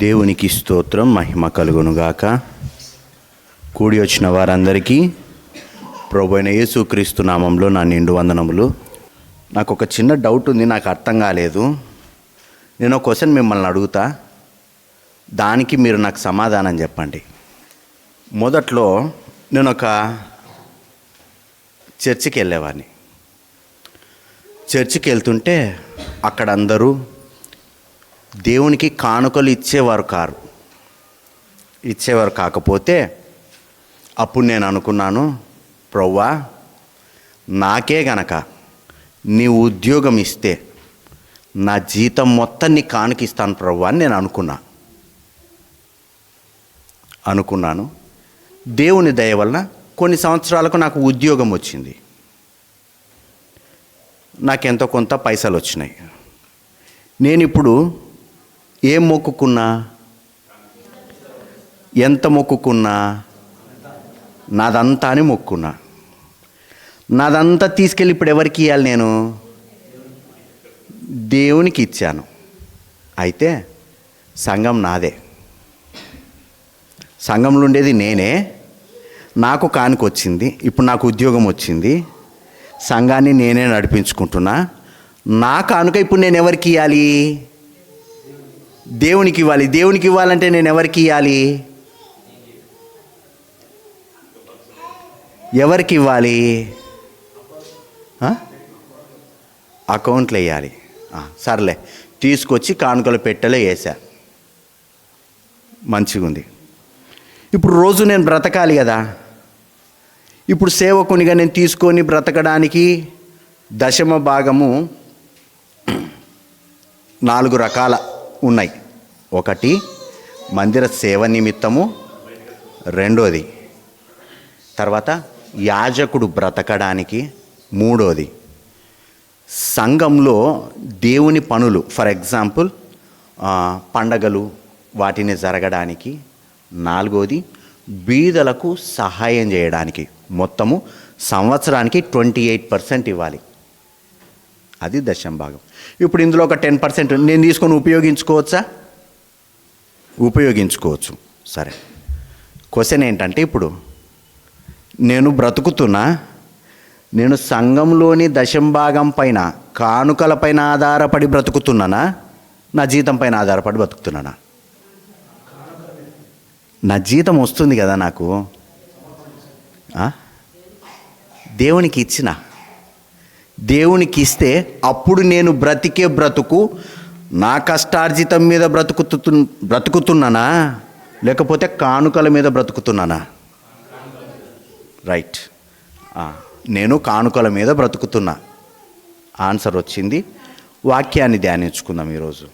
దేవునికి స్తోత్రం, మహిమ కలుగునుగాక. కూడి వచ్చిన వారందరికీ ప్రభువైన యేసుక్రీస్తు నామంలో నా నిండు వందనములు. నాకు ఒక చిన్న డౌట్ ఉంది, నాకు అర్థం కాలేదు. నేను ఒక క్వశ్చన్ మిమ్మల్ని అడుగుతా, దానికి మీరు నాకు సమాధానం చెప్పండి. మొదట్లో నేను ఒక చర్చికి వెళ్ళేవాడిని. చర్చికి వెళ్తుంటే అక్కడ అందరూ దేవునికి కానుకలు ఇచ్చేవారు కాకపోతే అప్పుడు నేను అనుకున్నాను, ప్రభువా నాకే గనక నీ ఉద్యోగం ఇస్తే నా జీతం మొత్తం నీ కానుకిస్తాను ప్రభువా అని నేను అనుకున్నాను. దేవుని దయ వలన కొన్ని సంవత్సరాలకు నాకు ఉద్యోగం వచ్చింది. నాకెంతో కొంత పైసలు వచ్చినాయి. నేను ఇప్పుడు ఏం మొక్కుకున్నా, ఎంత మొక్కుకున్నా, నాదంతా అని మొక్కుకున్నా. నాదంతా తీసుకెళ్ళి ఇప్పుడు ఎవరికి ఇవ్వాలి? నేను దేవునికి ఇచ్చాను. అయితే సంఘం నాదే, సంఘంలో ఉండేది నేనే. నాకు కానుక వచ్చింది, ఇప్పుడు నాకు ఉద్యోగం వచ్చింది, సంఘాన్ని నేనే నడిపించుకుంటున్నా. నా కానుక ఇప్పుడు నేను ఎవరికి ఇవ్వాలి? దేవునికి ఇవ్వాలి. దేవునికి ఇవ్వాలంటే నేను ఎవరికి ఇవ్వాలి? ఎవరికి ఇవ్వాలి? అకౌంట్లో వేయాలి. సర్లే, తీసుకొచ్చి కానుకలు పెట్టెలో వేసా, మంచిగా ఉంది. ఇప్పుడు రోజు నేను బ్రతకాలి కదా. ఇప్పుడు సేవకునిగా నేను తీసుకొని బ్రతకడానికి దశమ భాగము 4 రకాల ఉన్నాయి. ఒకటి మందిర సేవ నిమిత్తము, రెండోది తర్వాత యాజకుడు బ్రతకడానికి, మూడోది సంఘంలో దేవుని పనులు, ఫర్ ఎగ్జాంపుల్ పండగలు వాటిని జరగడానికి, నాలుగోది బీదలకు సహాయం చేయడానికి. మొత్తము సంవత్సరానికి 28% ఇవ్వాలి. అది దశమ భాగం. ఇప్పుడు ఇందులో ఒక 10% నేను తీసుకొని ఉపయోగించుకోవచ్చా? ఉపయోగించుకోవచ్చు. సరే, క్వశ్చన్ ఏంటంటే, ఇప్పుడు నేను బ్రతుకుతున్నా, నేను సంఘంలోని దశమ భాగం పైన, కానుకల పైన ఆధారపడి బ్రతుకుతున్నానా, నా జీతం పైన ఆధారపడి బ్రతుకుతున్నానా? నా జీతం వస్తుంది కదా నాకు, దేవునికి ఇచ్చిన. దేవునికి ఇస్తే అప్పుడు నేను బ్రతికే బ్రతుకు నా కష్టార్జితం మీద బ్రతుకుతున్నానా, లేకపోతే కానుకల మీద బ్రతుకుతున్నానా? రైట్, నేను కానుకల మీద బ్రతుకుతున్నా. ఆన్సర్ వచ్చింది. వాక్యాన్ని ధ్యానించుకుందాం ఈరోజు.